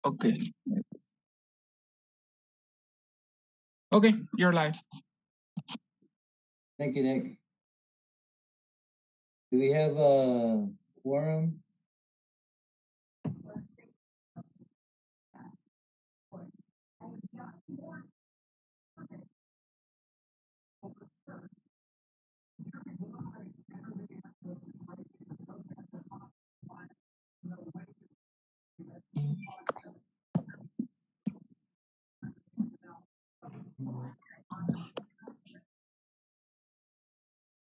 Okay. Okay, you're live. Thank you, Nick. Do we have a quorum?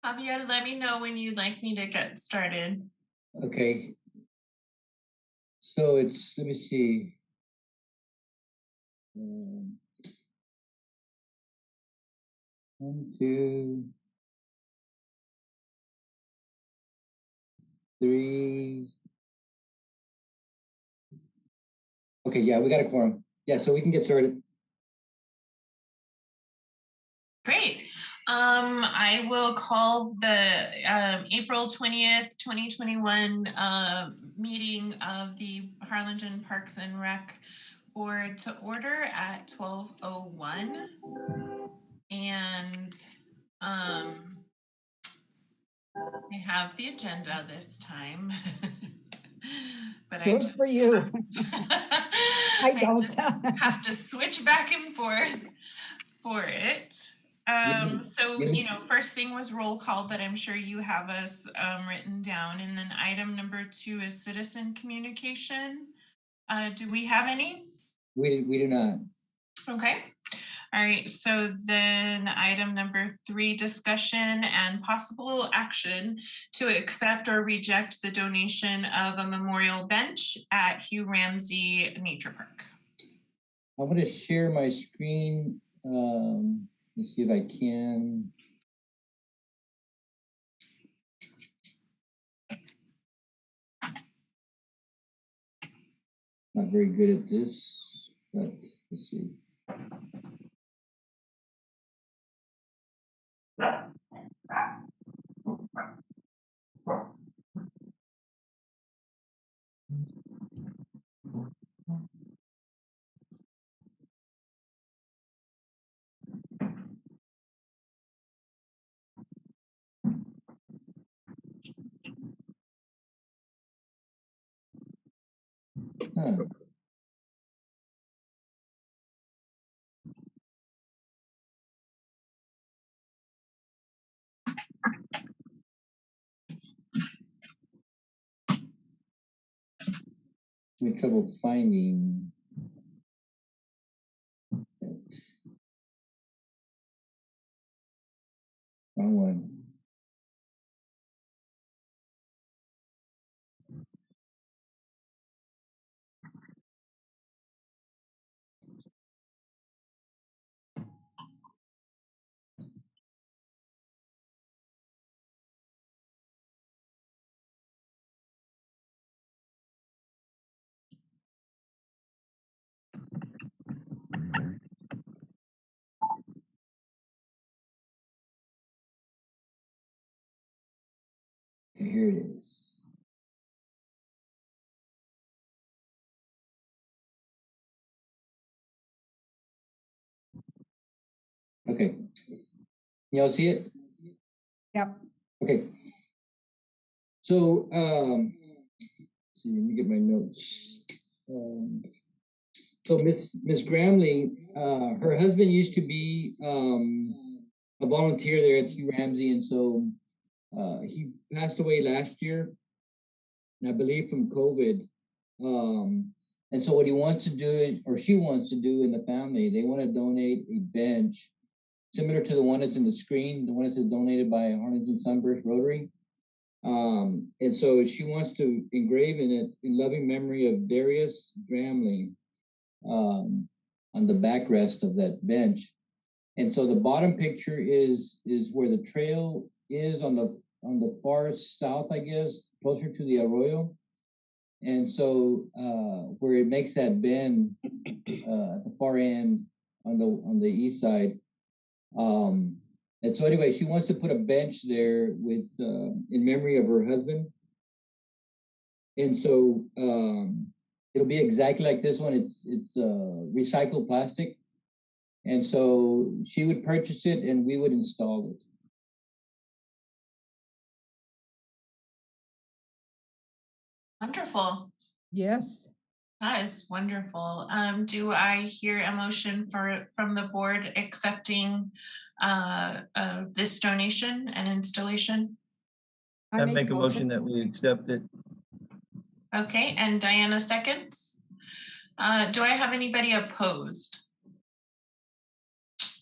Javier, let me know when you'd like me to get started. Okay. So it's, let me see. 1, 2, 3. Okay, yeah, we got a quorum. Yeah, so we can get started. Great. I will call the April 20th, 2021 meeting of the Harlingen Parks and Rec Board to order at 12:01. And I have the agenda this time. But Good for you. I don't. have to switch back and forth for it. So, first thing was roll call, but I'm sure you have us written down. And then item number 2 is citizen communication. Do we have any? We do not. Okay. All right. So then item number 3, discussion and possible action to accept or reject the donation of a memorial bench at Hugh Ramsey Nature Park. I'm going to share my screen. Let's see if I can. Not very good at this, but let's see. Huh. Having trouble finding it. Wrong one. Okay, here it is. Okay. Y'all see it? Yep. Okay. So, let's see, let me get my notes. So Miss Gramley, her husband used to be a volunteer there at Hugh Ramsey, and so he passed away last year, and I believe from COVID. And so what he wants to do, or she wants to do in the family, they want to donate a bench similar to the one that's in the screen, the one that says donated by Harlingen Sunburst Rotary. And so she wants to engrave in it in loving memory of Darius Gramley on the backrest of that bench. And so the bottom picture is where the trail is on the far south, I guess, closer to the arroyo. And so where it makes that bend at the far end on the east side. And so anyway, she wants to put a bench there with in memory of her husband. And so it'll be exactly like this one. It's recycled plastic. And so she would purchase it and we would install it. Wonderful. Yes. That is wonderful. Do I hear a motion from the board accepting this donation and installation? I make a motion that we accept it. Okay, and Diana seconds. Do I have anybody opposed?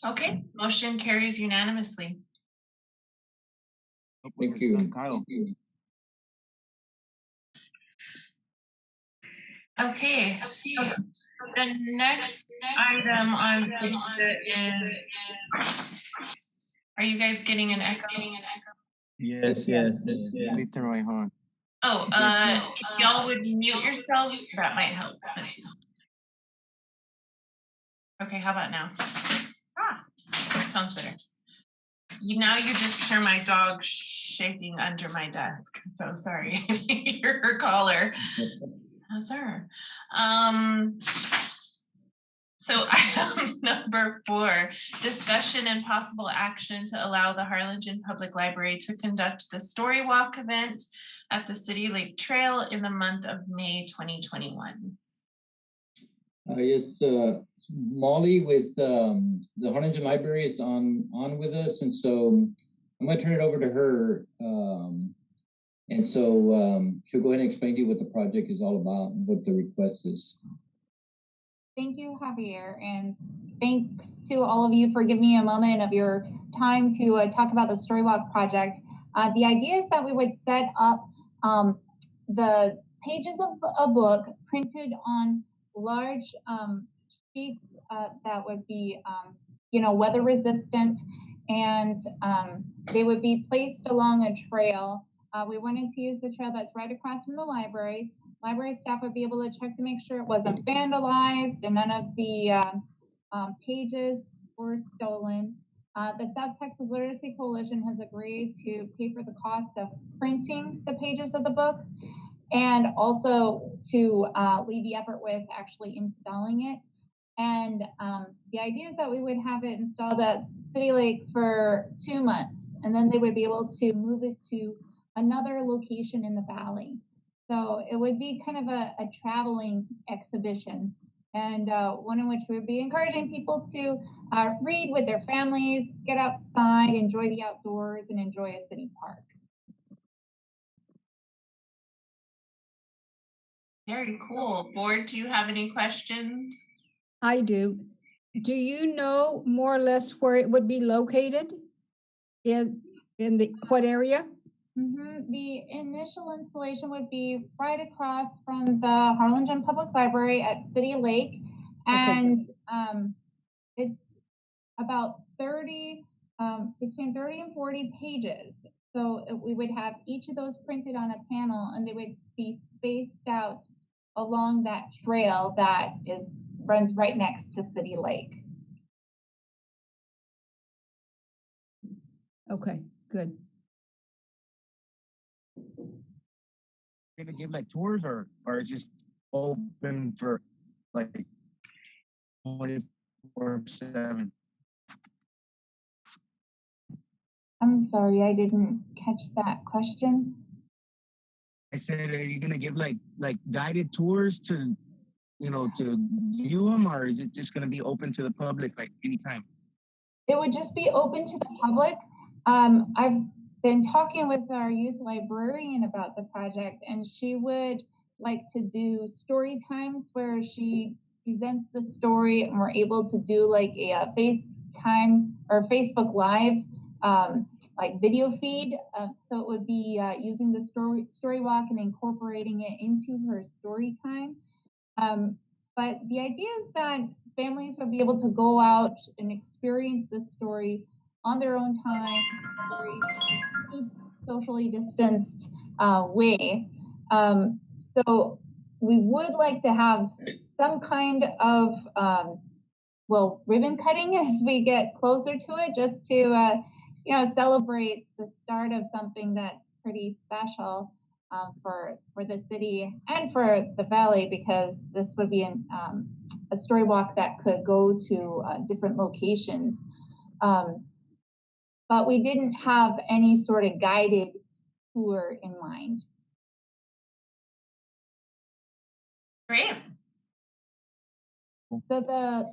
Okay, motion carries unanimously. Thank you. Kyle. Okay, so the next item on the agenda is, are you guys getting an echo? Yes. Let me turn my horn. Oh, if y'all would mute yourselves, that might help. Okay, how about now? Sounds better. Now you just hear my dog shaking under my desk. So sorry. You hear her collar. That's her. So item number 4, discussion and possible action to allow the Harlingen Public Library to conduct the Story Walk event at the City Lake Trail in the month of May 2021. Yes, Molly with the Harlingen Library is on with us, and so I'm going to turn it over to her. And so she'll go ahead and explain to you what the project is all about and what the request is. Thank you, Javier, and thanks to all of you for giving me a moment of your time to talk about the Storywalk project. The idea is that we would set up the pages of a book printed on large sheets that would be, weather resistant, and they would be placed along a trail. We wanted to use the trail that's right across from the library. Library staff would be able to check to make sure it wasn't vandalized and none of the pages were stolen. The South Texas Literacy Coalition has agreed to pay for the cost of printing the pages of the book and also to lead the effort with actually installing it. And the idea is that we would have it installed at City Lake for 2 months, and then they would be able to move it to another location in the valley. So it would be kind of a traveling exhibition, and one in which we would be encouraging people to read with their families, get outside, enjoy the outdoors, and enjoy a city park. Very cool. Board, do you have any questions? I do. Do you know more or less where it would be located? In what area? Mm-hmm. The initial installation would be right across from the Harlingen Public Library at City Lake, and it's about 30, between 30 and 40 pages. So we would have each of those printed on a panel, and they would be spaced out along that trail that runs right next to City Lake. Okay, good. Gonna give like tours or it's just open for like 24/7? I'm sorry, I didn't catch that question. I said, are you gonna give like guided tours to view them, or is it just gonna be open to the public like anytime? It would just be open to the public. I've been talking with our youth librarian about the project, and she would like to do story times where she presents the story, and we're able to do like a FaceTime or Facebook Live like video feed. So it would be using the story walk and incorporating it into her story time. But the idea is that families would be able to go out and experience the story on their own time, very socially distanced way. So we would like to have some kind of, ribbon cutting as we get closer to it, just to, celebrate the start of something that's pretty special. for the city and for the valley, because this would be a story walk that could go to different locations. But we didn't have any sort of guided tour in mind. Great. So the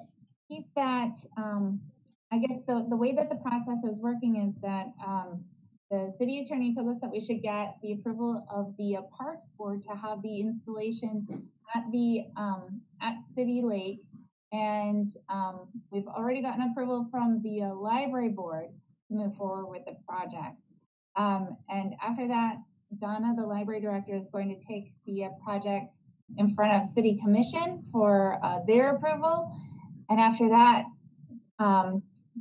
piece that I guess the way that the process is working is that the city attorney told us that we should get the approval of the Parks Board to have the installation at the at City Lake, and we've already gotten approval from the Library Board to move forward with the project. And after that, Donna, the library director, is going to take the project in front of City Commission for their approval. And after that,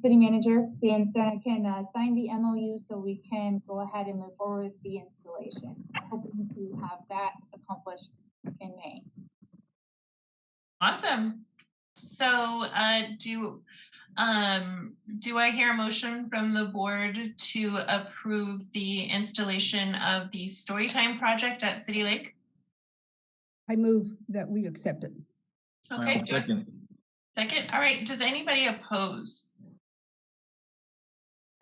City Manager Dan Stone can sign the MOU so we can go ahead and move forward with the installation. I'm hoping to have that accomplished in May. Awesome. So do I hear a motion from the board to approve the installation of the Storytime project at City Lake? I move that we accept it. Okay. Second. Second. All right. Does anybody oppose?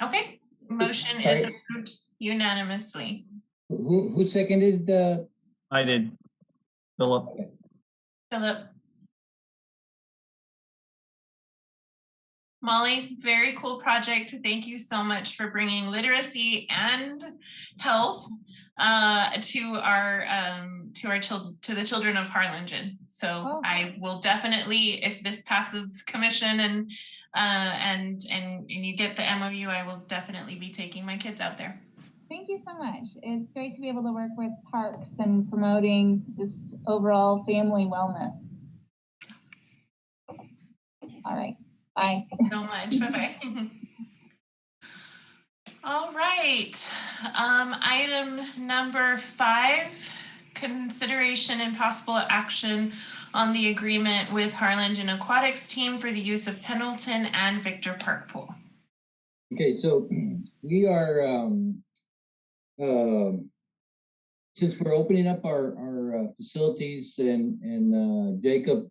Okay. Motion is approved unanimously. Who seconded? I did. Philip. Philip. Molly, very cool project. Thank you so much for bringing literacy and health to the children of Harlingen. So I will definitely, if this passes commission and you get the MOU, I will definitely be taking my kids out there. Thank you so much. It's great to be able to work with parks and promoting just overall family wellness. All right. Bye. Thank you so much. Bye-bye. All right. Item number 5, consideration and possible action on the agreement with Harlingen Aquatics team for the use of Pendleton and Victor Park Pool. Okay, so we are, since we're opening up our facilities and Jacob,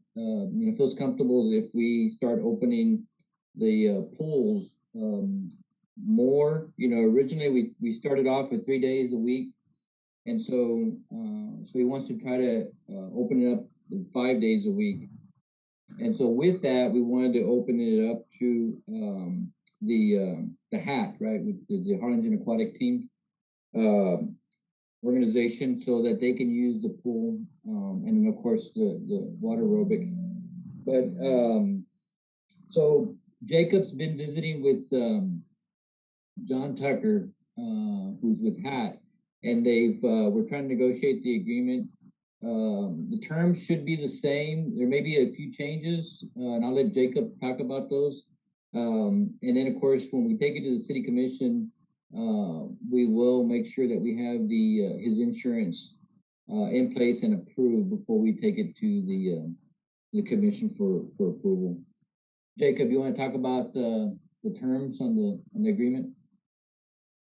feels comfortable if we start opening the pools more. Originally we started off with 3 days a week, and so he wants to try to open it up 5 days a week. And so with that, we wanted to open it up to the HAT, right, with the Harlingen Aquatic Team organization, so that they can use the pool and then of course the water aerobics. But so Jacob's been visiting with John Tucker, who's with HAT, and we're trying to negotiate the agreement. The terms should be the same. There may be a few changes, and I'll let Jacob talk about those. And then of course, when we take it to the City Commission, we will make sure that we have his insurance in place and approved before we take it to the commission for approval. Jacob, you want to talk about the terms on the agreement?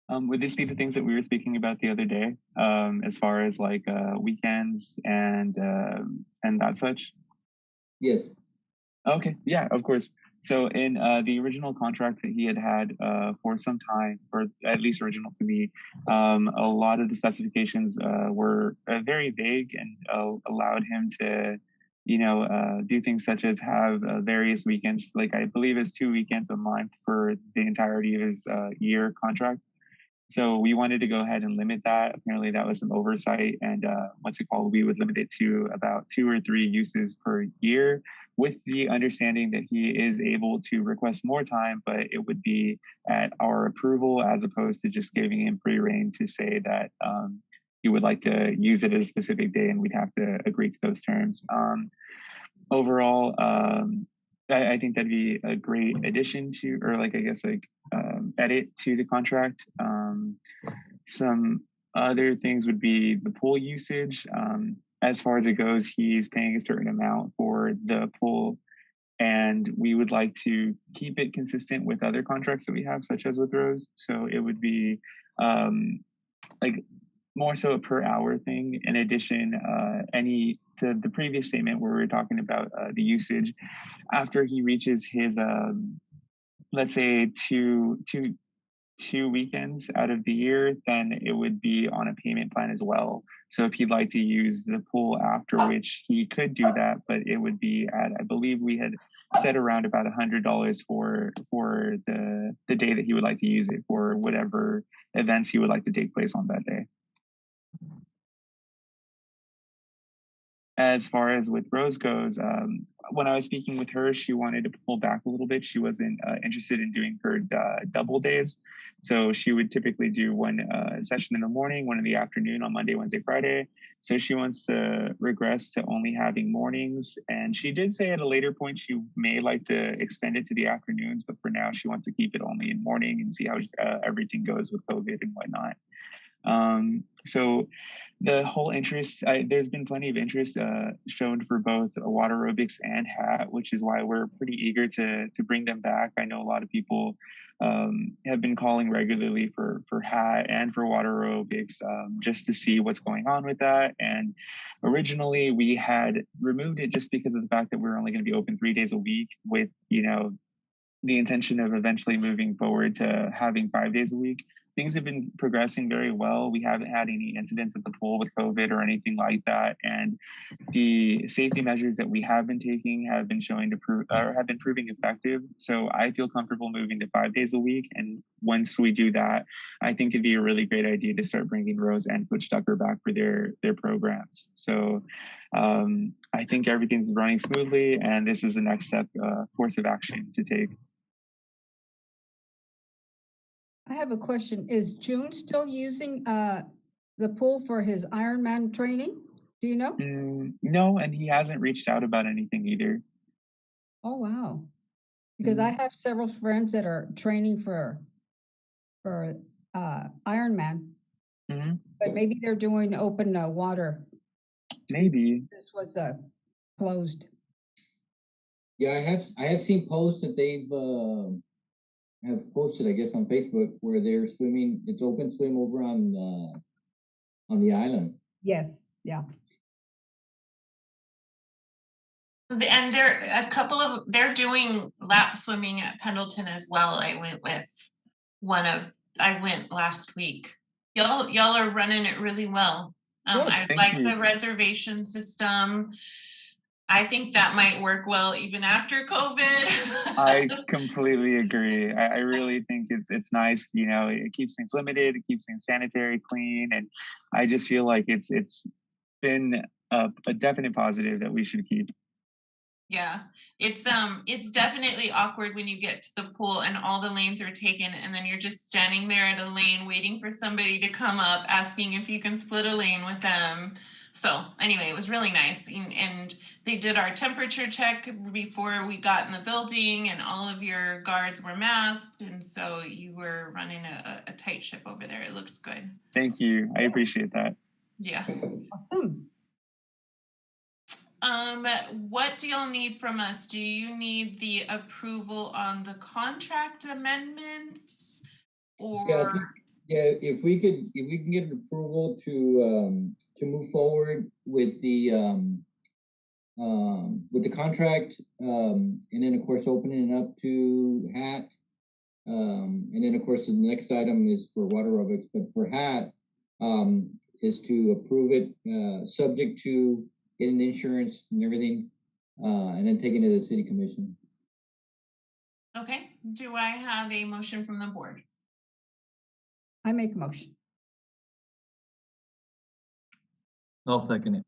Would this be the things that we were speaking about the other day, as far as like weekends and that such? Yes. Okay, yeah, of course. So in the original contract that he had for some time, or at least original to me, a lot of the specifications were very vague and allowed him to, do things such as have various weekends. Like I believe it's 2 weekends a month for the entirety of his year contract. So we wanted to go ahead and limit that. Apparently that was some oversight, and we would limit it to about 2 or 3 uses per year, with the understanding that he is able to request more time, but it would be at our approval as opposed to just giving him free rein to say that he would like to use it at a specific day and we'd have to agree to those terms. Overall, I think that'd be a great addition to, or edit to the contract. Some other things would be the pool usage. As far as it goes, he's paying a certain amount for the pool, and we would like to keep it consistent with other contracts that we have, such as with Rose. So it would be more so a per hour thing. In addition, any to the previous statement where we were talking about the usage, after he reaches his, let's say two weekends out of the year, then it would be on a payment plan as well. So if he'd like to use the pool after which he could do that, but it would be at, I believe we had set around about $100 for the day that he would like to use it for whatever events he would like to take place on that day. As far as with Rose goes, when I was speaking with her, she wanted to pull back a little bit. She wasn't interested in doing her double days. So she would typically do one session in the morning, one in the afternoon on Monday, Wednesday, Friday. So she wants to regress to only having mornings. And she did say at a later point, she may like to extend it to the afternoons, but for now she wants to keep it only in morning and see how everything goes with COVID and whatnot. So the whole interest, there's been plenty of interest shown for both water aerobics and HAT, which is why we're pretty eager to bring them back. I know a lot of people have been calling regularly for HAT and for water aerobics just to see what's going on with that. And originally we had removed it just because of the fact that we're only going to be open 3 days a week with, the intention of eventually moving forward to having 5 days a week. Things have been progressing very well. We haven't had any incidents at the pool with COVID or anything like that. And the safety measures that we have been taking have been showing have been proving effective. So I feel comfortable moving to 5 days a week. And once we do that, I think it'd be a really great idea to start bringing Rose and Coach Tucker back for their programs. So I think everything's running smoothly, and this is the next step, course of action to take. I have a question. Is June still using the pool for his Ironman training? Do you know? No, and he hasn't reached out about anything either. Oh, wow. Because I have several friends that are training for Ironman, but maybe they're doing open water. Maybe. This was closed. Yeah, I have seen posts that they've have posted, I guess, on Facebook where they're swimming. It's open swim over on the island. Yes, yeah. And they're doing lap swimming at Pendleton as well. I went last week. Y'all are running it really well. I like the reservation system. I think that might work well even after COVID. I completely agree. I really think it's nice. It keeps things limited, it keeps things sanitary, clean, and I just feel like it's been a definite positive that we should keep. Yeah, it's definitely awkward when you get to the pool and all the lanes are taken, and then you're just standing there at a lane waiting for somebody to come up asking if you can split a lane with them. So anyway, it was really nice, and they did our temperature check before we got in the building, and all of your guards were masked, and so you were running a tight ship over there. It looked good. Thank you. I appreciate that. Yeah. Awesome. What do y'all need from us? Do you need the approval on the contract amendments, or? Yeah, if we can get an approval to move forward with the contract, and then of course opening it up to HAT, and then of course the next item is for water aerobics, but for HAT is to approve it subject to getting the insurance and everything, and then taking it to the city commission. Okay. Do I have a motion from the board? I make a motion. I'll second it.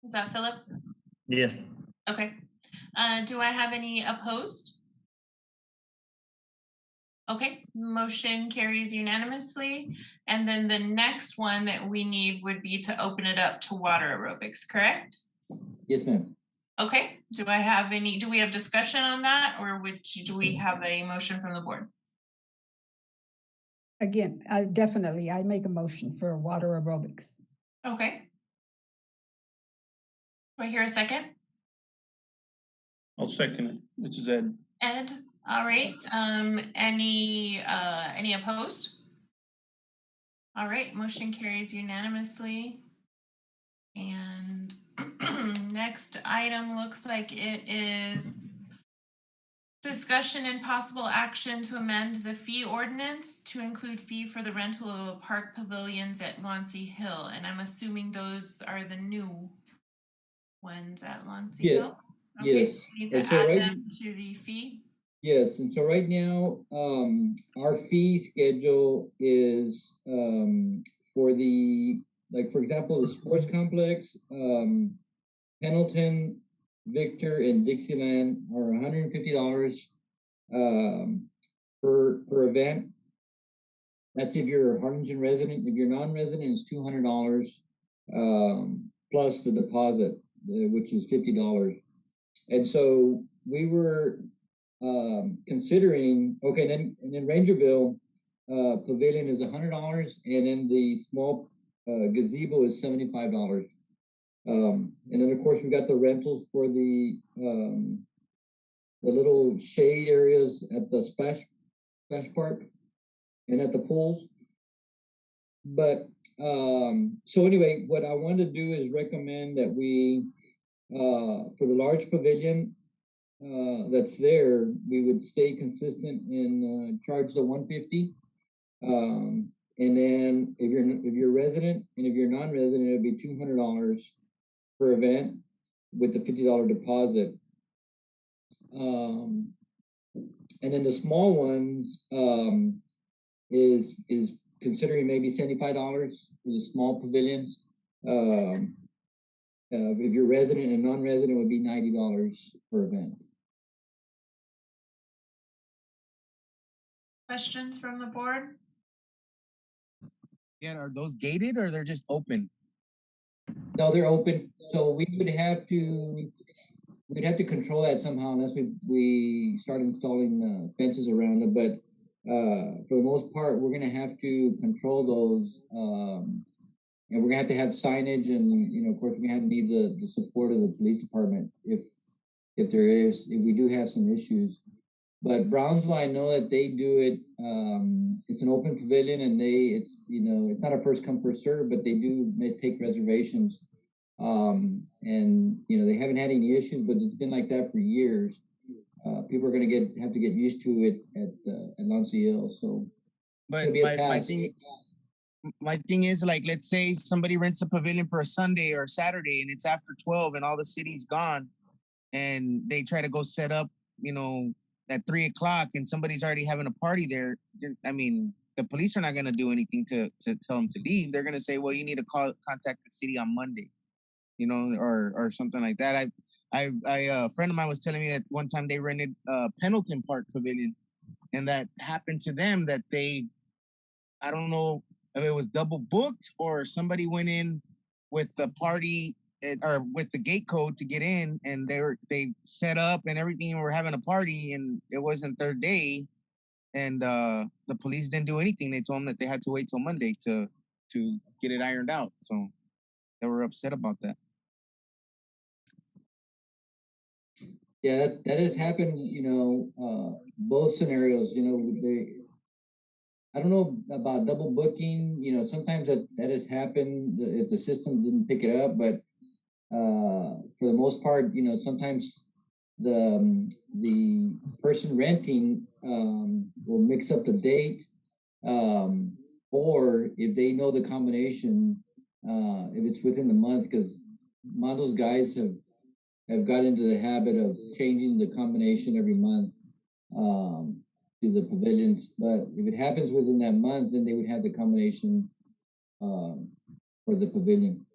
Is that Philip? Yes. Okay. Do I have any opposed? Okay, motion carries unanimously. And then the next one that we need would be to open it up to water aerobics, correct? Yes, ma'am. Okay, do we have discussion on that, or do we have a motion from the board? Again, definitely, I make a motion for water aerobics. Okay. Do I hear a second? I'll second it. This is Ed. Ed, all right. Any opposed? All right, motion carries unanimously. And next item looks like it is discussion and possible action to amend the fee ordinance to include fee for the rental of park pavilions at Launcy Hill. And I'm assuming those are the new ones at Launcy Yeah. Hill. Okay, Yes. so we need to And so add right, them to the fee. yes, and so right now, our fee schedule is for the, like, for example, the sports complex, Pendleton, Victor, and Dixieland are $150 per event. That's if you're a Harlingen resident. If you're non-resident, it's $200 plus the deposit, which is $50. And so we were considering, okay, and then Rangerville Pavilion is $100, and then the small gazebo is $75. And then of course we got the rentals for the little shade areas at the splash park and at the pools. But so anyway, what I want to do is recommend that we for the large pavilion that's there, we would stay consistent and charge the $150. And then if you're resident and if you're non-resident, it'll be $200 per event with the $50 deposit. And then the small ones is considering maybe $75 for the small pavilions. If you're resident and non-resident, it would be $90 per event. Questions from the board? Yeah, are those gated or they're just open? No, they're open. So we'd have to control that somehow unless we start installing fences around it. But for the most part, we're going to have to control those, and we're going to have signage, and of course, we're going to need the support of the police department if we do have some issues. But Brownsville, I know that they do it. It's an open pavilion, and it's not a first come first serve, but they do take reservations. And they haven't had any issues, but it's been like that for years. People are going to have to get used to it at Launcy Hill. So, but my thing is, like, let's say somebody rents a pavilion for a Sunday or a Saturday, and it's after 12, and all the city's gone, and they try to go set up, at 3 o'clock, and somebody's already having a party there. I mean, the police are not going to do anything to tell them to leave. They're going to say, well, you need to contact the city on Monday, or something like that. A friend of mine was telling me that one time they rented Pendleton Park Pavilion, and that happened to them, that I don't know if it was double booked or somebody went in with the party or with the gate code to get in, and they set up and everything, and were having a party, and it wasn't their day, and the police didn't do anything. They told them that they had to wait till Monday to get it ironed out. So they were upset about that. Yeah, that has happened. Both scenarios. I don't know about double booking. Sometimes that has happened if the system didn't pick it up, but for the most part, sometimes the person renting will mix up the date, or if they know the combination, if it's within the month, because a lot of those guys have got into the habit of changing the combination every month to the pavilions. But if it happens within that month, then they would have the combination for the pavilion.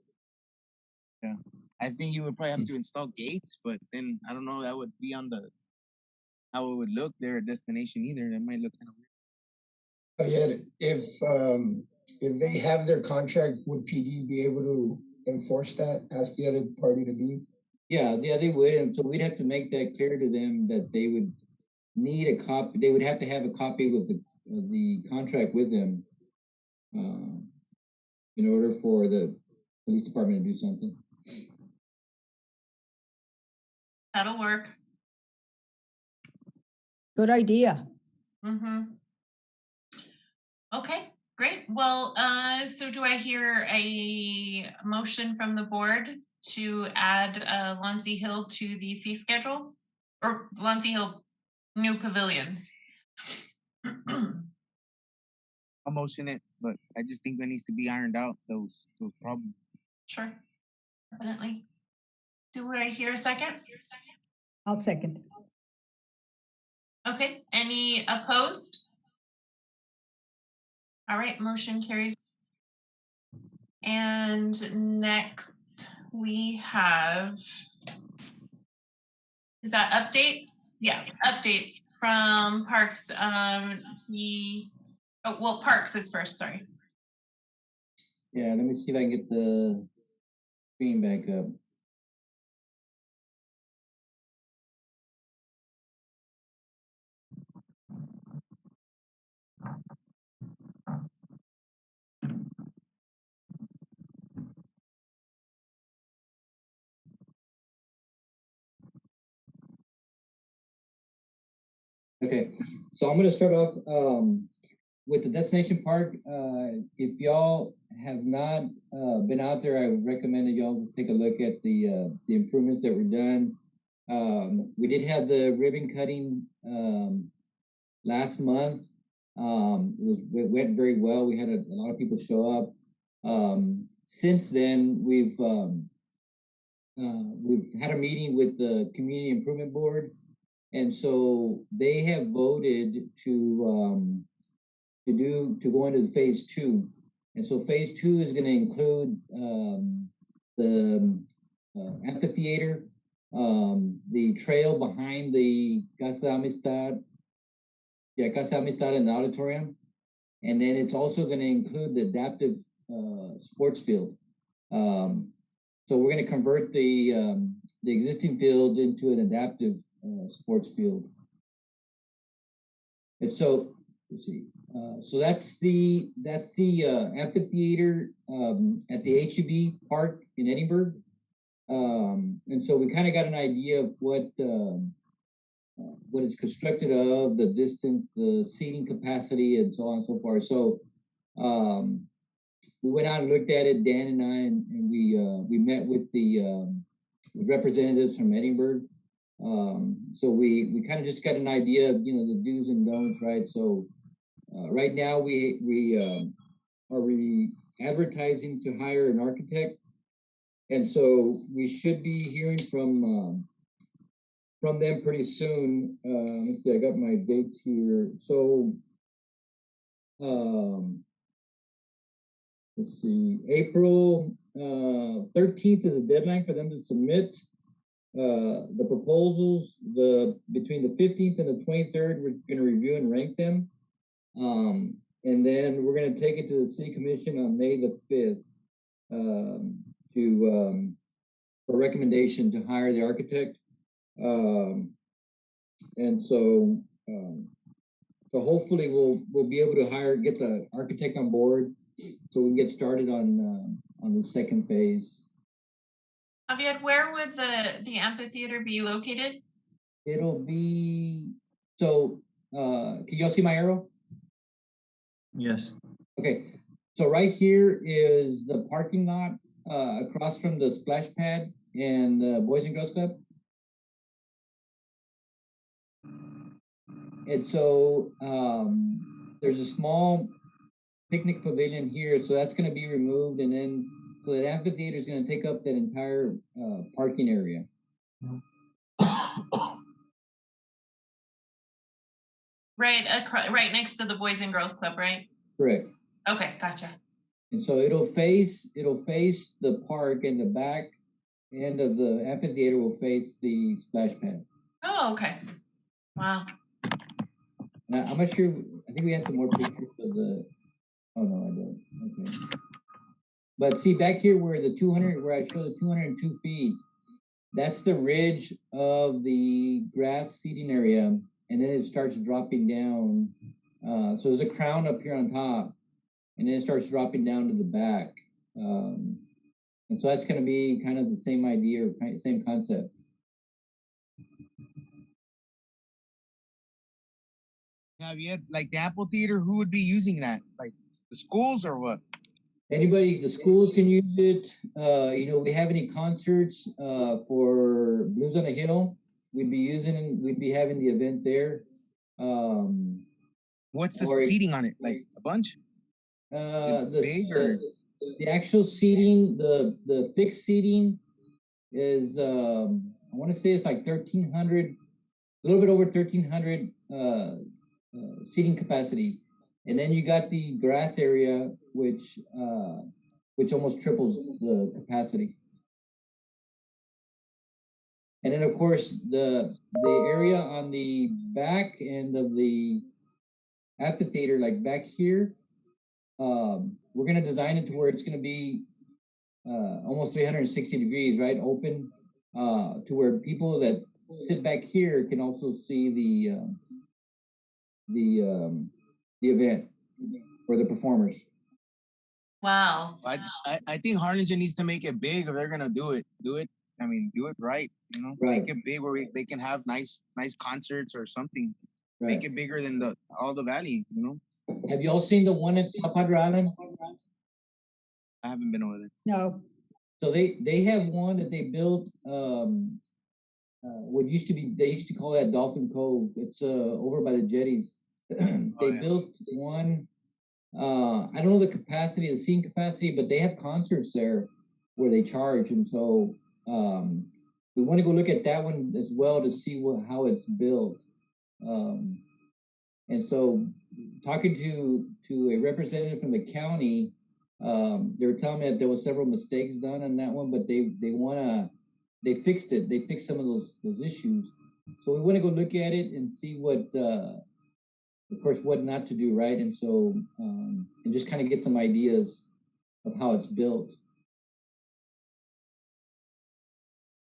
Yeah. I think you would probably have to install gates, but then I don't know, that would be on how it would look there at destination either. That might look kind of weird. If they have their contract, would PD be able to enforce that, ask the other party to leave? Yeah, they would. And so we'd have to make that clear to them that they would need a copy. They would have to have a copy of the contract with them in order for the police department to do something. That'll work. Good idea. Mm-hmm. Okay, Great. Well, so do I hear a motion from the board to add Lunsey Hill to the fee schedule, or Lunsey Hill new pavilions? I'll motion it, but I just think that needs to be ironed out, those problems. Sure, definitely. Do I hear a second? I'll second. Okay, any opposed? All right, motion carries. And next we have, is that updates? Yeah, updates from Parks. Parks is first, sorry. Yeah, let me see if I can get the screen back up. Okay, so I'm going to start off with the destination park. If y'all have not been out there, I would recommend that y'all take a look at the improvements that were done. We did have the ribbon cutting last month. It went very well. We had a lot of people show up. Since then, we've had a meeting with the Community Improvement Board, and so they have voted to go into phase 2. And so phase 2 is going to include the amphitheater, the trail behind the Casa Amistad and the auditorium. And then it's also going to include the adaptive sports field. So we're going to convert the existing field into an adaptive sports field. And so, let's see. So that's the amphitheater at the HEB Park in Edinburgh. And so we kind of got an idea of what it's constructed of, the distance, the seating capacity, and so on and so forth. So we went out and looked at it, Dan and I, and we met with the representatives from Edinburgh. So we kind of just got an idea of, the do's and don'ts, right? So right now we are advertising to hire an architect, and so we should be hearing from them pretty soon. Let's see, I got my dates here. So let's see, April 13th is the deadline for them to submit the proposals. Between the 15th and the 23rd, we're going to review and rank them. And then we're going to take it to the City Commission on May the 5th for recommendation to hire the architect. And so hopefully we'll be able to get the architect on board so we can get started on the second phase. Javier, where would the amphitheater be located? It'll be, so can y'all see my arrow? Yes. Okay, so right here is the parking lot across from the splash pad and the Boys and Girls Club. And so there's a small picnic pavilion here, so that's going to be removed, and then so the amphitheater is going to take up that entire parking area. Right next to the Boys and Girls Club, right? Correct. Okay, gotcha. And so it'll face the park, and the back end of the amphitheater will face the splash pad. Oh, okay. Wow. Now, I'm not sure. I think we have some more pictures of the. Oh no, I don't. Okay. But see back here where I show the 202 feet, that's the ridge of the grass seating area, and then it starts dropping down. So there's a crown up here on top, and then it starts dropping down to the back. And so that's going to be kind of the same idea, or same concept. Javier, like the amphitheater, who would be using that? Like The schools or what? Anybody, the schools can use it. You know, we have any concerts for Blues on the Hill, we'd be having the event there. What's the seating on it? Like a bunch? The actual seating, the fixed seating is I want to say it's like 1,300, a little bit over 1,300 seating capacity, and then you got the grass area, which almost triples the capacity. And then of course the area on the back end of the amphitheater, like back here, we're gonna design it to where it's gonna be almost 360 degrees, right? Open to where people that sit back here can also see the event or the performers. Wow. I think Harlingen needs to make it big if they're gonna do it. I mean, do it right. You know, right. Make it big where they can have nice concerts or something. Right. Make it bigger than all the valley. You know. Have you all seen the one at South Padre Island? I haven't been over there. No. So they have one that they built. What used to be, they used to call that Dolphin Cove. It's over by the jetties. They built one. I don't know the capacity, the seating capacity, but they have concerts there where they charge, and so we want to go look at that one as well to see how it's built. And so, talking to a representative from the county, they were telling me that there was several mistakes done on that one, but they fixed it. They fixed some of those issues. So we want to go look at it and see what, of course, what not to do, right? And so, and just kind of get some ideas of how it's built.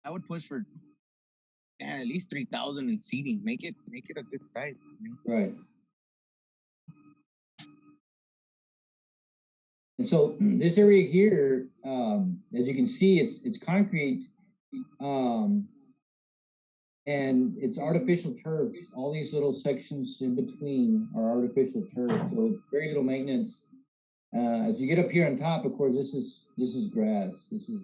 I would push for at least 3,000 in seating. Make it a good size. You know? Right. And so this area here, as you can see, it's concrete, and it's artificial turf. All these little sections in between are artificial turf, so it's very little maintenance. As you get up here on top, of course, this is grass. This is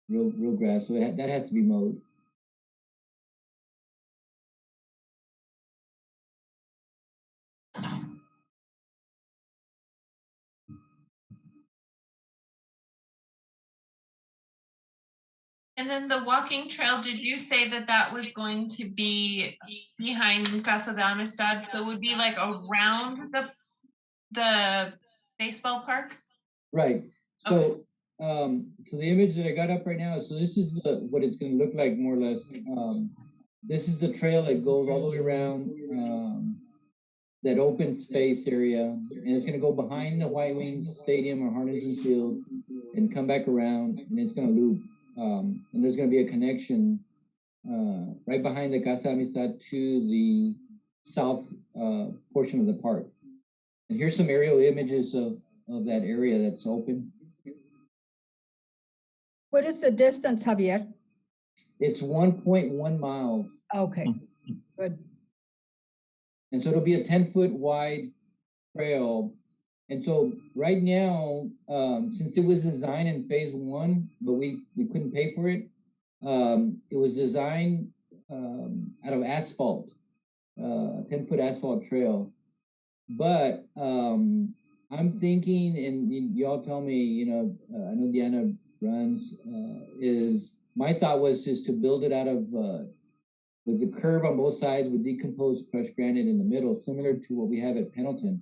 real grass, so that has to be mowed. And then the walking trail, did you say that was going to be behind Casa de Amistad? So it would be like around the baseball park? Right. So, okay. So the image that I got up right now, so this is what it's going to look like more or less. This is the trail that goes all the way around that open space area, and it's going to go behind the White Wings Stadium or Harlingen Field and come back around, and it's going to loop. And there's going to be a connection right behind the Casa Amistad to the south portion of the park. And here's some aerial images of that area that's open. What is the distance, Javier? It's 1.1 miles. Okay, good. And so it'll be a 10-foot wide trail. And so right now, since it was designed in phase 1, but we couldn't pay for it, it was designed out of asphalt, 10-foot asphalt trail. But I'm thinking, and y'all tell me, you know, I know Deanna runs, my thought was just to build it out of, with the curb on both sides with decomposed crushed granite in the middle, similar to what we have at Pendleton.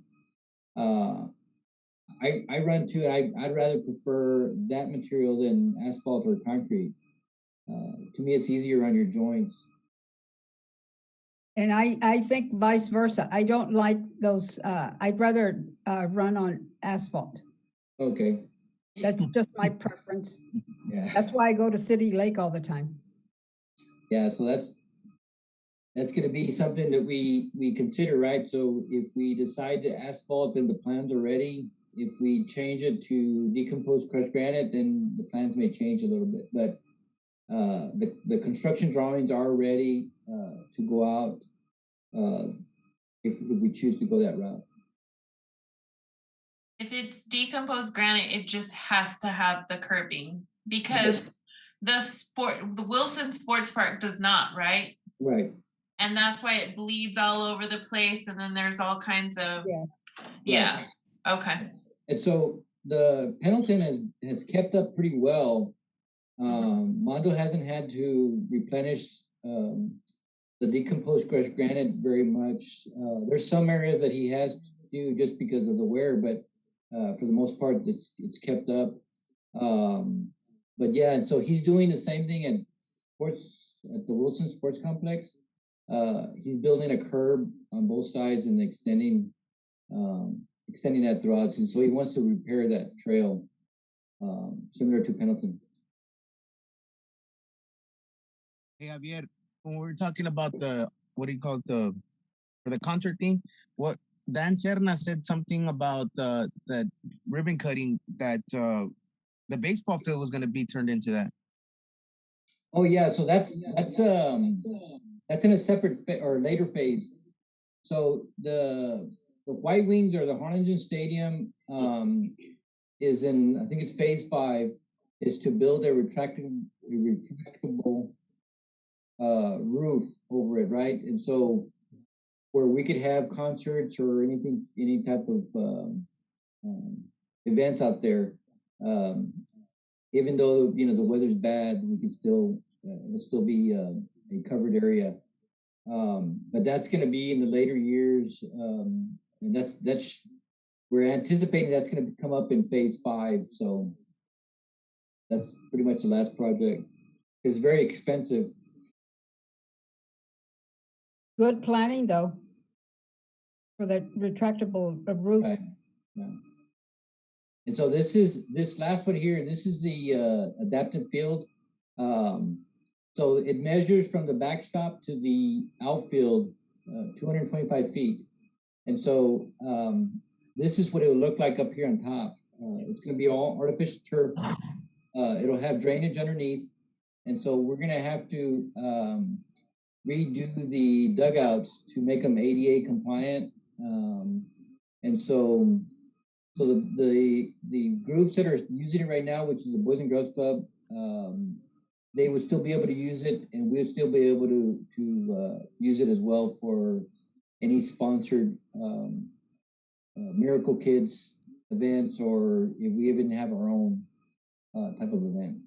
I run too. I'd rather prefer that material than asphalt or concrete. To me, it's easier on your joints. And I think vice versa. I don't like those. I'd rather run on asphalt. Okay. That's just my preference. Yeah. That's why I go to City Lake all the time. Yeah. So that's going to be something that we consider, right? So if we decide to asphalt, then the plans are ready. If we change it to decomposed crushed granite, then the plans may change a little bit. But the construction drawings are ready to go out if we choose to go that route. If it's decomposed granite, it just has to have the curbing because the Wilson Sports Park does not, right? Right. And that's why it bleeds all over the place, and then there's all kinds of yeah. Okay. And so the Pendleton has kept up pretty well. Mondo hasn't had to replenish the decomposed crushed granite very much. There's some areas that he has to do just because of the wear, but for the most part, it's kept up. But yeah, and so he's doing the same thing at the Wilson Sports Complex. He's building a curb on both sides and extending that throughout. And so he wants to repair that trail, similar to Pendleton. Hey, Javier, when we were talking about what do you call it, for the concert thing, what Dan Serna said something about that ribbon cutting that the baseball field was going to be turned into that. Oh yeah, so that's in a separate or later phase. So the White Wings or the Harlingen Stadium is in, I think it's phase 5, is to build a retractable roof over it, right? And so where we could have concerts or anything, any type of events out there, even though the weather's bad, we can still it'll still be a covered area. But that's going to be in the later years, and that's we're anticipating that's going to come up in phase 5. So that's pretty much the last project. It's very expensive. Good planning though, for the retractable roof. Right. Yeah. And so this last one here, this is the adaptive field. So it measures from the backstop to the outfield 225 feet. And so this is what it will look like up here on top. It's going to be all artificial turf. It'll have drainage underneath. And so we're going to have to redo the dugouts to make them ADA compliant. And so the groups that are using it right now, which is the Boys and Girls Club, they would still be able to use it, and we would still be able to use it as well for any sponsored Miracle Kids events, or if we even have our own type of event.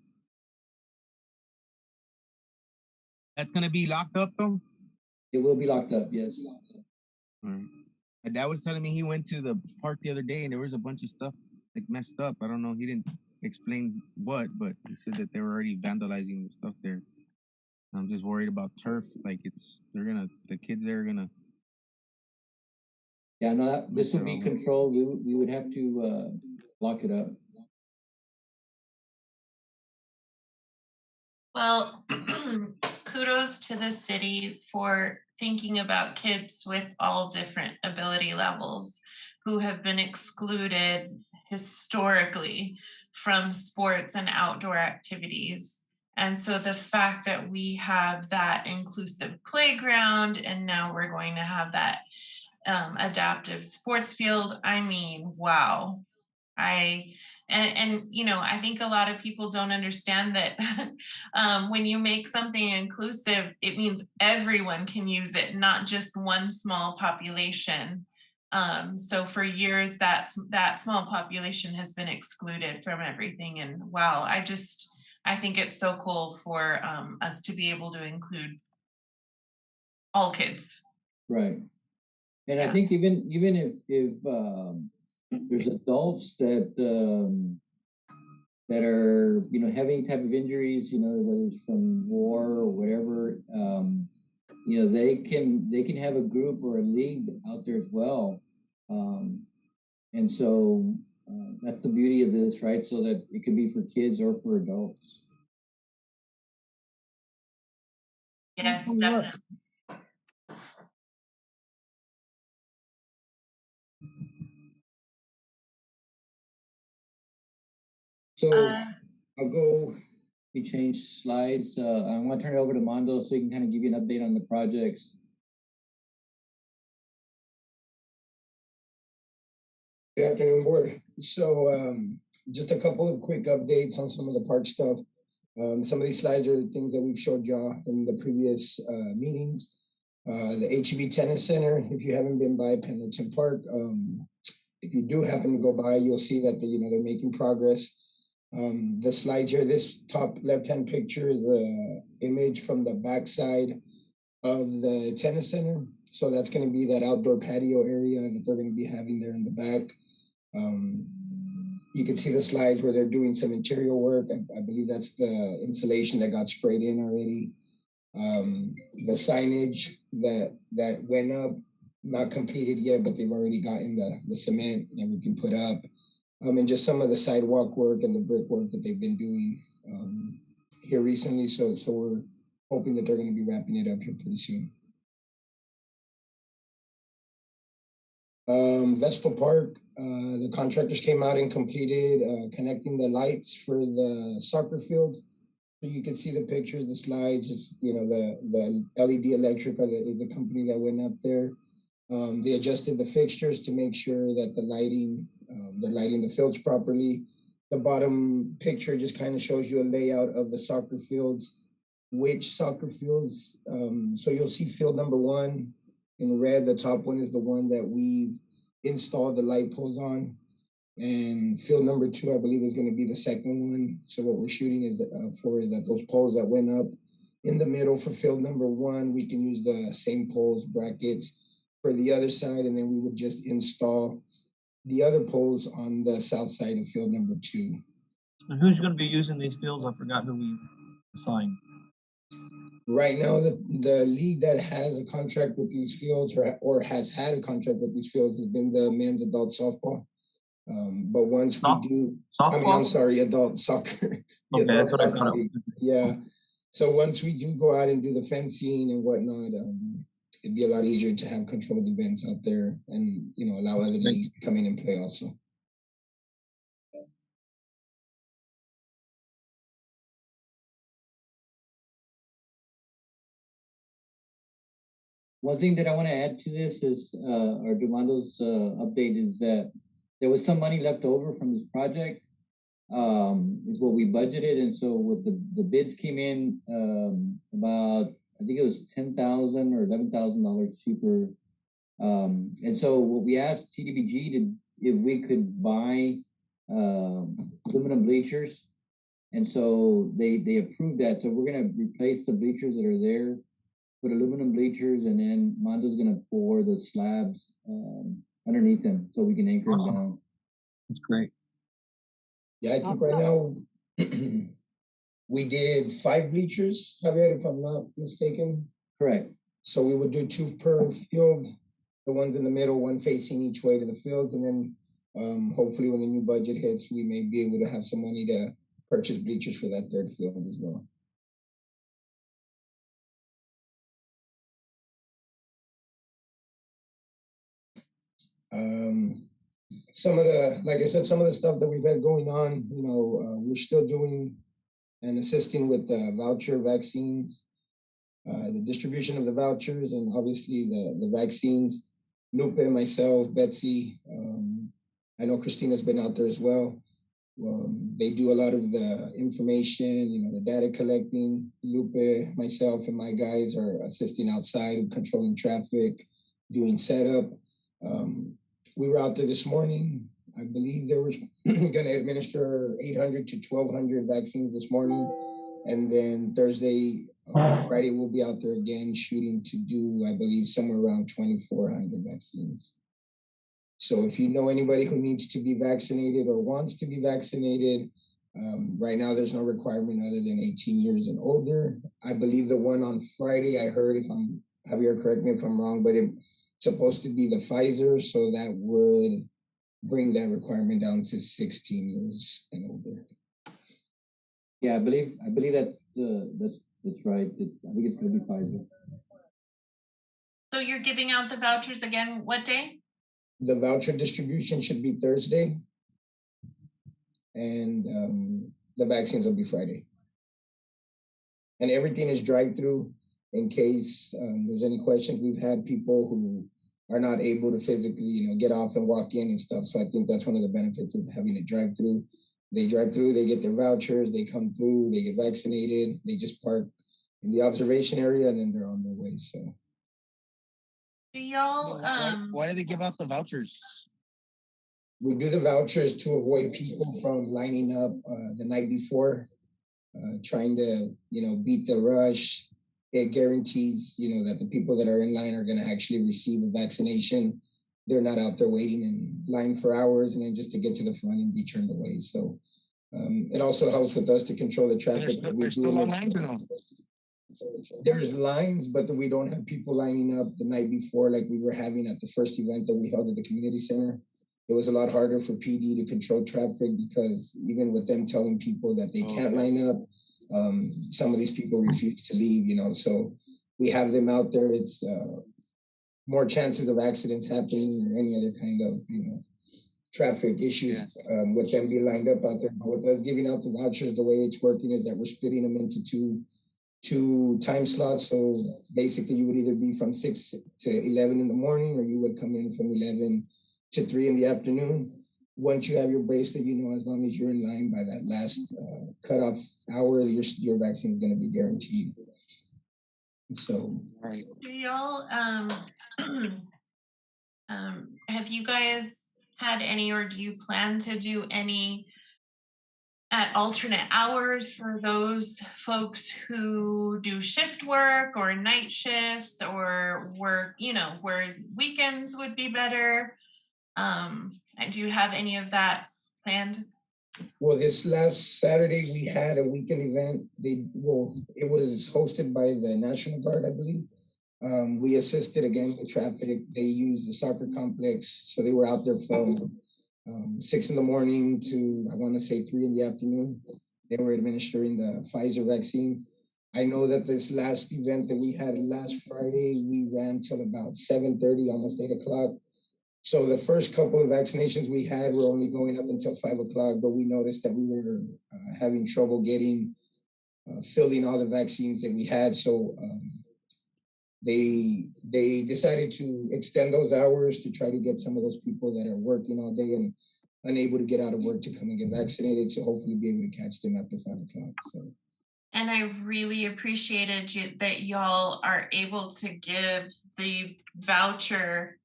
That's going to be locked up, though? It will be locked up, yes. All right. My dad was telling me he went to the park the other day and there was a bunch of stuff like messed up. I don't know. He didn't explain what, but he said that they were already vandalizing the stuff there. I'm just worried about turf. Like the kids there are gonna. Yeah, no, this will be controlled. We would have to lock it up. Well, kudos to the city for thinking about kids with all different ability levels who have been excluded historically from sports and outdoor activities. And so the fact that we have that inclusive playground and now we're going to have that adaptive sports field, I mean, wow. And I think a lot of people don't understand that when you make something inclusive, it means everyone can use it, not just one small population. So for years, that small population has been excluded from everything. And wow, I think it's so cool for us to be able to include all kids. Right. And I think even if there's adults that are having type of injuries, whether it's from war or whatever, they can have a group or a league out there as well, and so that's the beauty of this, right? So that it can be for kids or for adults. Yes, definitely. So I'll go. We change slides. I want to turn it over to Mondo so he can kind of give you an update on the projects. Good afternoon, board. So just a couple of quick updates on some of the park stuff. Some of these slides are things that we've showed y'all in the previous meetings. The HEB Tennis Center, if you haven't been by Pendleton Park, if you do happen to go by, you'll see that they're making progress. The slides here, this top left-hand picture is the image from the backside of the tennis center. So that's going to be that outdoor patio area that they're going to be having there in the back. You can see the slides where they're doing some interior work. I believe that's the insulation that got sprayed in already. The signage that went up, not completed yet, but they've already gotten the cement and everything put up. And just some of the sidewalk work and the brick work that they've been doing here recently. So we're hoping that they're going to be wrapping it up here pretty soon. Vestal Park, the contractors came out and completed connecting the lights for the soccer fields. So you can see the pictures, the slides, just, the LED Electric is the company that went up there. They adjusted the fixtures to make sure that they're lighting the fields properly. The bottom picture just kind of shows you a layout of the soccer fields, which soccer fields. So you'll see field number 1 in red. The top one is the one that we installed the light poles on. And field number 2, I believe, is going to be the second one. So what we're shooting is that those poles that went up in the middle for field number 1, we can use the same poles, brackets for the other side, and then we would just install the other poles on the south side of field number 2. And who's going to be using these fields? I forgot who we assigned. Right now, the league that has a contract with these fields or has had a contract with these fields has been the men's adult softball. But once we do, I'm sorry, adult soccer. Okay, that's what I thought. Yeah. So once we do go out and do the fencing and whatnot, it'd be a lot easier to have controlled events out there and, allow other leagues to come in and play also. One thing that I want to add to this is, Armando's update is that there was some money left over from this project, is what we budgeted. And so with the bids came in about, I think it was $10,000 or $11,000 cheaper. And so what we asked TDBG if we could buy aluminum bleachers. And so they approved that. So we're going to replace the bleachers that are there, put aluminum bleachers, and then Mondo's going to pour the slabs underneath them so we can anchor them down. That's great. Yeah, I think right now we did 5 bleachers, Javier, if I'm not mistaken. Correct. So we would do 2 per field, the ones in the middle, 1 facing each way to the field. And then hopefully when the new budget hits, we may be able to have some money to purchase bleachers for that 3rd field as well. Some of the, like I said, some of the stuff that we've had going on, we're still doing and assisting with the voucher vaccines, the distribution of the vouchers, and obviously the vaccines. Lupe, myself, Betsy, I know Christina's been out there as well. They do a lot of the information, the data collecting. Lupe, myself, and my guys are assisting outside, controlling traffic, doing setup. We were out there this morning. I believe they were going to administer 800 to 1,200 vaccines this morning. And then Thursday, Friday, we'll be out there again shooting to do, I believe, somewhere around 2,400 vaccines. So if you know anybody who needs to be vaccinated or wants to be vaccinated, right now there's no requirement other than 18 years and older. I believe the one on Friday, I heard, Javier, correct me if I'm wrong, but it's supposed to be the Pfizer, so that would bring that requirement down to 16 years and older. Yeah, I believe that's right. I think it's going to be Pfizer. So you're giving out the vouchers again, what day? The voucher distribution should be Thursday, and the vaccines will be Friday. And everything is drive-through in case there's any questions. We've had people who are not able to physically, get off and walk in and stuff. So I think that's one of the benefits of having a drive-through. They drive through, they get their vouchers, they come through, they get vaccinated, they just park in the observation area, and then they're on their way. So, do y'all why do they give out the vouchers? We do the vouchers to avoid people from lining up the night before, trying to, beat the rush. It guarantees, that the people that are in line are going to actually receive a vaccination. They're not out there waiting in line for hours and then just to get to the front and be turned away. So it also helps with us to control the traffic. There's still long lines or no? There's lines, but we don't have people lining up the night before like we were having at the first event that we held at the community center. It was a lot harder for PD to control traffic because even with them telling people that they can't line up, some of these people refuse to leave, so we have them out there. It's more chances of accidents happening or any other kind of, traffic issues with them being lined up out there. But with us giving out the vouchers, the way it's working is that we're splitting them into two time slots. So basically you would either be from 6 to 11 in the morning, or you would come in from 11 to 3 in the afternoon. Once you have your bracelet, as long as you're in line by that last cutoff hour, your vaccine is going to be guaranteed. So, right. Do y'all have you guys had any, or do you plan to do any at alternate hours for those folks who do shift work or night shifts or work, where weekends would be better? Do you have any of that planned? Well, this last Saturday we had a weekend event. It was hosted by the National Guard, I believe. We assisted again with traffic. They used the soccer complex, so they were out there from 6 in the morning to, I want to say, 3 in the afternoon. They were administering the Pfizer vaccine. I know that this last event that we had last Friday, we ran till about 7:30, almost 8 o'clock. So the first couple of vaccinations we had were only going up until 5 o'clock, but we noticed that we were having trouble filling all the vaccines that we had. So they decided to extend those hours to try to get some of those people that are working all day and unable to get out of work to come and get vaccinated. So hopefully be able to catch them after 5 o'clock. So. And I really appreciated that y'all are able to give the voucher,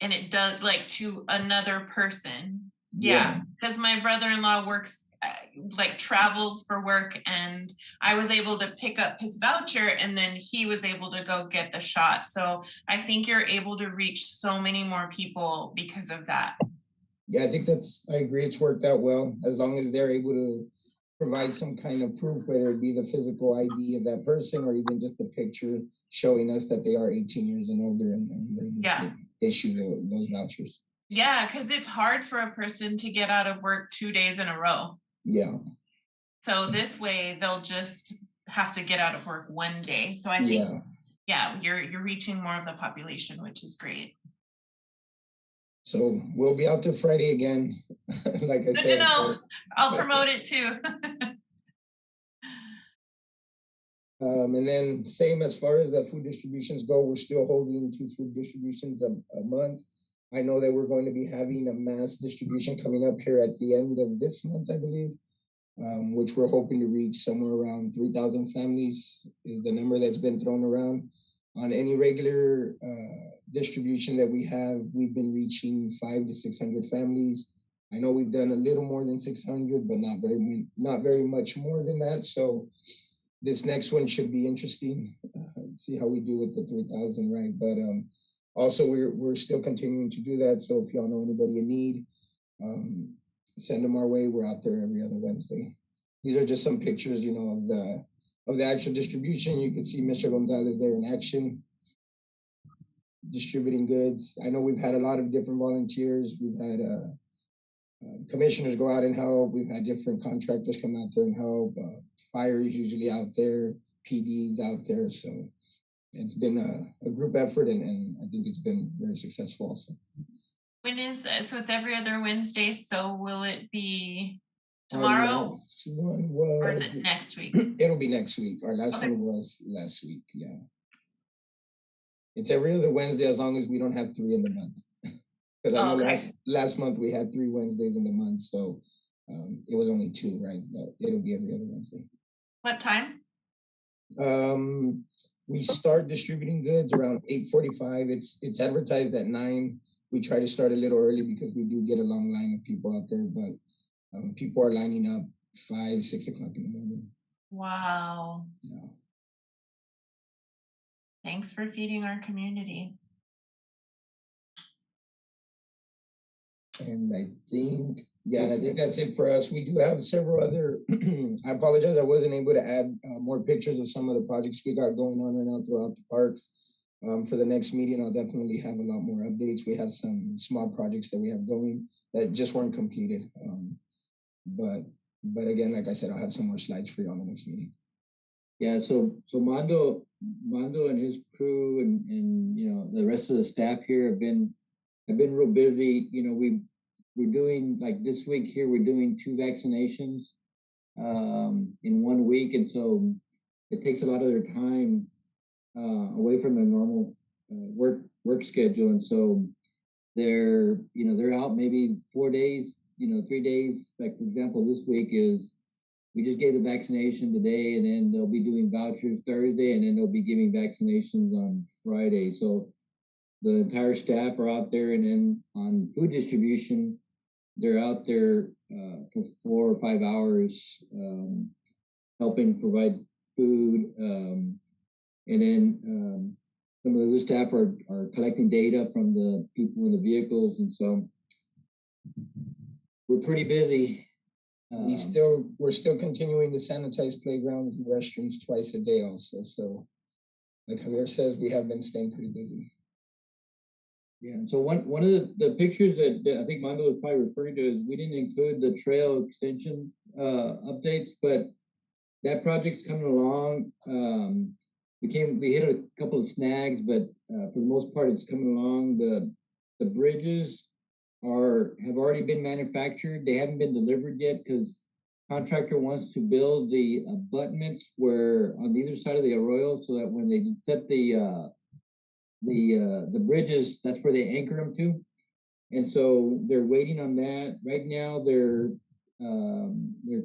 and it does to another person. Yeah, because my brother-in-law works travels for work, and I was able to pick up his voucher, and then he was able to go get the shot. So I think you're able to reach so many more people because of that. Yeah, I agree. It's worked out well, as long as they're able to provide some kind of proof, whether it be the physical ID of that person or even just a picture showing us that they are 18 years and older, and we're able to issue those vouchers. Yeah, because it's hard for a person to get out of work 2 days in a row. Yeah. So this way they'll just have to get out of work one day. So I think, you're reaching more of the population, which is great. So we'll be out there Friday again. Like I said. Good to know. I'll promote it too. And then same as far as the food distributions go, we're still holding 2 food distributions a month. I know that we're going to be having a mass distribution coming up here at the end of this month, I believe, which we're hoping to reach somewhere around 3,000 families is the number that's been thrown around. On any regular distribution that we have, we've been reaching 500 to 600 families. I know we've done a little more than 600, but not very much more than that. So this next one should be interesting. See how we do with the 3,000, right? But also we're still continuing to do that. So if y'all know anybody in need, send them our way. We're out there every other Wednesday. These are just some pictures, of the actual distribution. You can see Mr. Gonzalez there in action, distributing goods. I know we've had a lot of different volunteers. We've had commissioners go out and help. We've had different contractors come out there and help. Fire is usually out there, PD's out there. So it's been a group effort, and I think it's been very successful also. So it's every other Wednesday. So will it be tomorrow? Our last one was, or is it next week? It'll be next week. Our last one was last week. Yeah. It's every other Wednesday as long as we don't have 3 in the month. Because I know last month we had 3 Wednesdays in the month, so it was only 2, right? But it'll be every other Wednesday. What time? We start distributing goods around 8:45. It's advertised at 9. We try to start a little early because we do get a long line of people out there, but people are lining up 5, 6 o'clock in the morning. Wow. Yeah. Thanks for feeding our community. And I think that's it for us. We do have several other, I apologize, I wasn't able to add more pictures of some of the projects we got going on right now throughout the parks. For the next meeting, I'll definitely have a lot more updates. We have some small projects that we have going that just weren't completed. But again, like I said, I'll have some more slides for you on the next meeting. Yeah, so Mondo and his crew and you know the rest of the staff here have been real busy. You know, we're doing, like this week here, we're doing 2 vaccinations in 1 week, and so it takes a lot of their time away from their normal work schedule, and so they're out maybe 4 days, 3 days. Like for example, this week is we just gave the vaccination today, and then they'll be doing vouchers Thursday, and then they'll be giving vaccinations on Friday. So the entire staff are out there, and then on food distribution, they're out there for 4 or 5 hours helping provide food. And then some of the other staff are collecting data from the people in the vehicles. And so we're pretty busy. We're still continuing to sanitize playgrounds and restrooms twice a day also. So like Javier says, we have been staying pretty busy. Yeah, so one of the pictures that I think Mondo was probably referring to is we didn't include the trail extension updates, but that project's coming along. We hit a couple of snags, but for the most part, it's coming along. The bridges have already been manufactured. They haven't been delivered yet because contractor wants to build the abutments where on either side of the arroyo, so that when they set the bridges, that's where they anchor them to. And so they're waiting on that. Right now they're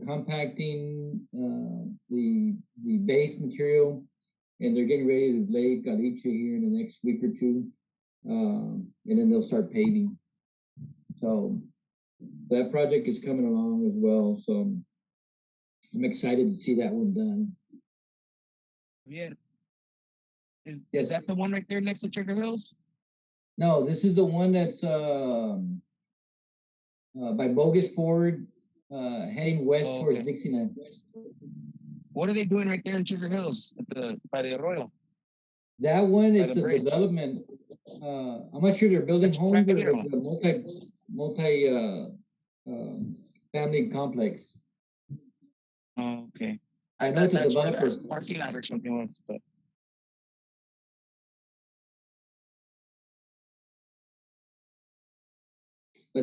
compacting the base material, and they're getting ready to lay caliche here in the next week or 2. And then they'll start paving. So that project is coming along as well. So I'm excited to see that one done. Yeah. Is that the one right there next to Trigger Hills? No, this is the one that's by Bogus Ford, heading west towards Dixieland. What are they doing right there in Trigger Hills by the arroyo? That one is a development. I'm not sure they're building homes, but it's a multi family complex. Oh, okay. I know it's a developer. Parking lot or something was, but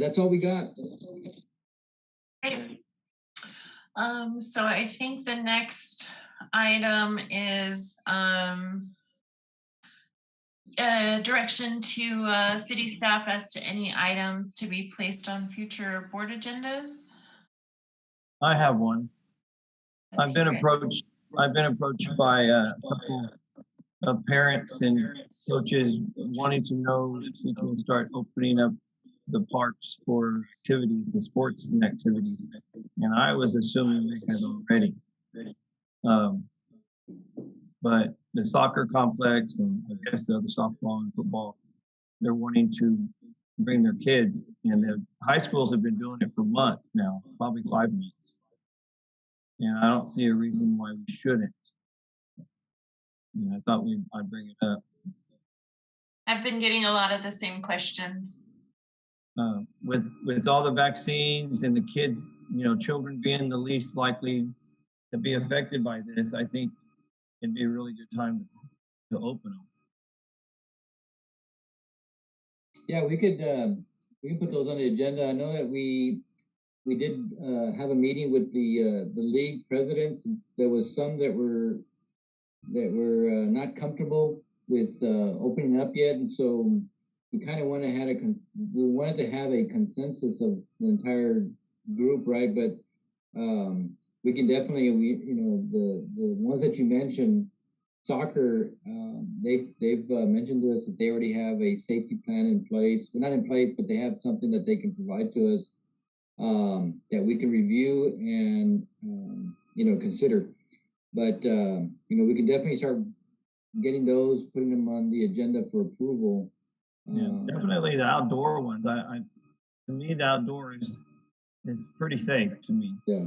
that's all we got. Okay. So I think the next item is direction to city staff as to any items to be placed on future board agendas. I have one. I've been approached by a couple of parents and coaches wanting to know if we can start opening up the parks for activities and sports and activities. And I was assuming they had already. But the soccer complex and I guess the other softball and football, they're wanting to bring their kids. And the high schools have been doing it for months now, probably 5 months. And I don't see a reason why we shouldn't. And I thought I'd bring it up. I've been getting a lot of the same questions. With all the vaccines and the kids, children being the least likely to be affected by this, I think it'd be a really good time to open them. Yeah, we could put those on the agenda. I know that we did have a meeting with the league presidents. There was some that were not comfortable with opening up yet, and so we kind of wanted to have a consensus of the entire group, right? But we can definitely, the ones that you mentioned, soccer, they've mentioned to us that they already have a safety plan in place. Well, not in place, but they have something that they can provide to us that we can review and consider. But we can definitely start getting those, putting them on the agenda for approval. Yeah, definitely the outdoor ones. To me, the outdoor is pretty safe to me. Yeah.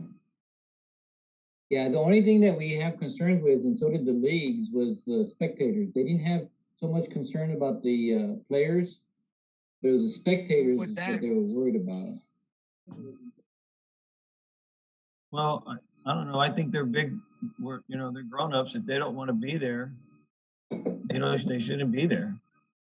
Yeah, the only thing that we have concerns with, and so did the leagues, was the spectators. They didn't have so much concern about the players, but it was the spectators that they were worried about. Well, I don't know. I think they're big. They're grown-ups. If they don't want to be there, they shouldn't be there.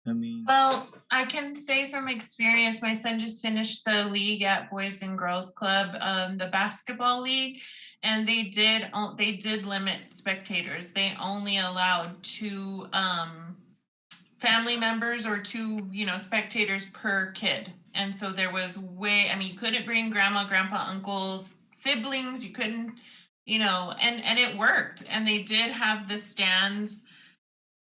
I mean, well, I can say from experience, my son just finished the league at Boys and Girls Club, the basketball league, and they did limit spectators. They only allowed 2 family members or 2, spectators per kid. And so there was you couldn't bring grandma, grandpa, uncles, siblings. You couldn't, and it worked. And they did have the stands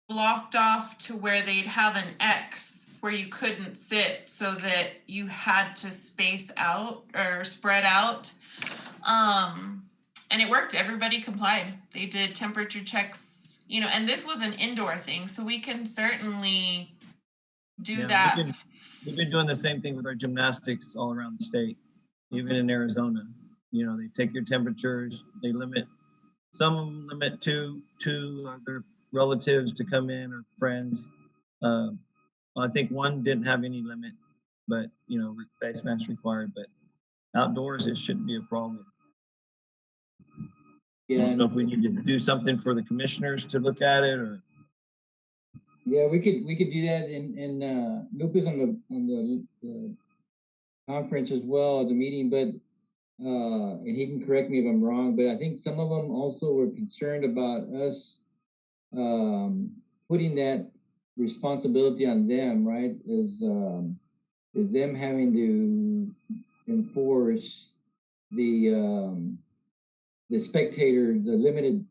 blocked off to where they'd have an X where you couldn't sit, so that you had to space out or spread out. And it worked. Everybody complied. They did temperature checks, and this was an indoor thing, so we can certainly do that. We've been doing the same thing with our gymnastics all around the state, even in Arizona. They take your temperatures. They limit. Some limit two other relatives to come in or friends. I think one didn't have any limit, but face mask required. But outdoors, it shouldn't be a problem. Yeah, I don't know if we need to do something for the commissioners to look at it, or. Yeah, we could do that. And Lupe is on the conference as well at the meeting, but and he can correct me if I'm wrong. But I think some of them also were concerned about us putting that responsibility on them, right? Is them having to enforce the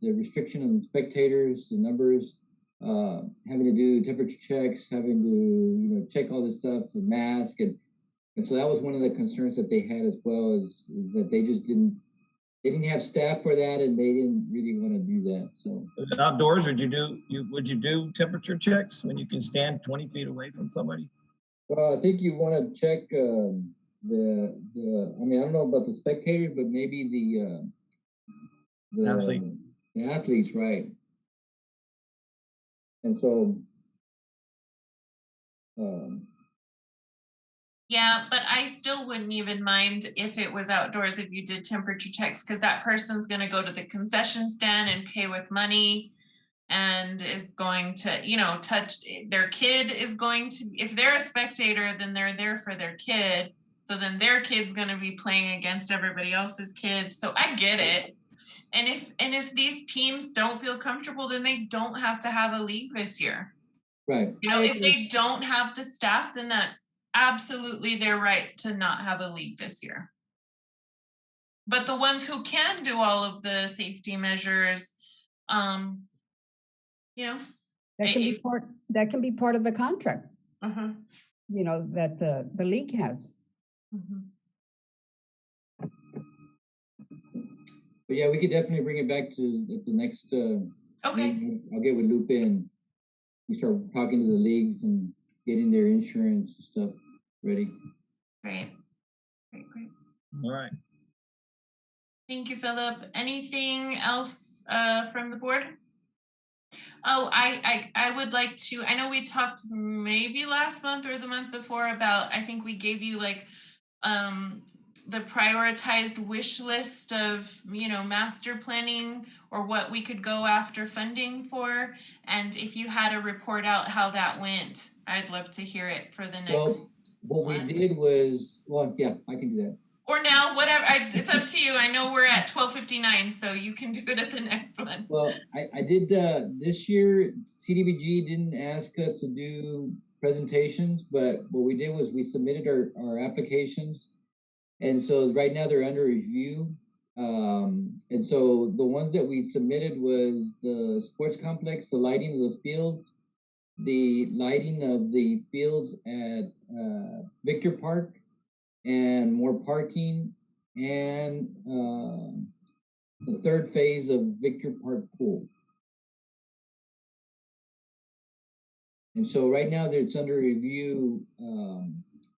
restriction on spectators, the numbers, having to do temperature checks, having to check all this stuff, the mask, and so that was one of the concerns that they had as well, is that they just didn't have staff for that, and they didn't really want to do that. So outdoors, would you do temperature checks when you can stand 20 feet away from somebody? Well, I think you want to check I don't know about the spectators, but maybe the athletes. The athletes, right? And so yeah, but I still wouldn't even mind if it was outdoors, if you did temperature checks, because that person's going to go to the concession stand and pay with money, and is going to, touch their kid. Is going to, if they're a spectator, then they're there for their kid. So then their kid's going to be playing against everybody else's kids. So I get it. And if these teams don't feel comfortable, then they don't have to have a league this year. Right. If they don't have the staff, then that's absolutely their right to not have a league this year. But the ones who can do all of the safety measures, that can be part of the contract. That the league has. But yeah, we could definitely bring it back to the next meeting. I'll get with Lupe and we start talking to the leagues and getting their insurance and stuff ready. Great. All right. Thank you, Philip. Anything else from the board? Oh, I would like to, I know we talked maybe last month or the month before about, I think we gave you the prioritized wish list of, master planning or what we could go after funding for. And if you had to report out how that went, I'd love to hear it for the next. Well, what we did was, yeah, I can do that. Or now, whatever. It's up to you. I know we're at 12:59, so you can do it at the next one. Well, I did this year. CDBG didn't ask us to do presentations, but what we did was we submitted our applications, and so right now they're under review. And so the ones that we submitted was the sports complex, the lighting of the fields, the lighting of the fields at Victor Park, and more parking, and the third phase of Victor Park Pool. And so right now it's under review.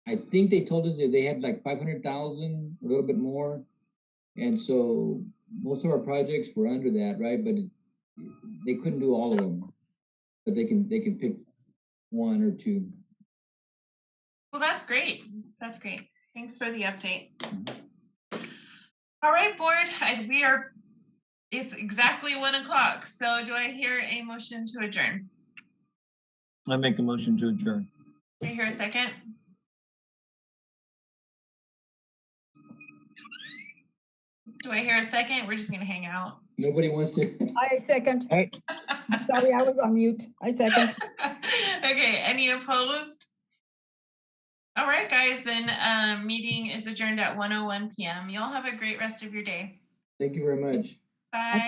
I think they told us that they had like 500,000, a little bit more. And so most of our projects were under that, right? But they couldn't do all of them, but they can pick one or two. Well, that's great. That's great. Thanks for the update. All right, board, it's exactly 1 o'clock. So do I hear a motion to adjourn? I make a motion to adjourn. Do I hear a second? Do I hear a second? We're just gonna hang out. Nobody wants to. I second. Sorry, I was on mute. I second. Okay, any opposed? All right, guys, then meeting is adjourned at 1:01 p.m. Y'all have a great rest of your day. Thank you very much. Bye.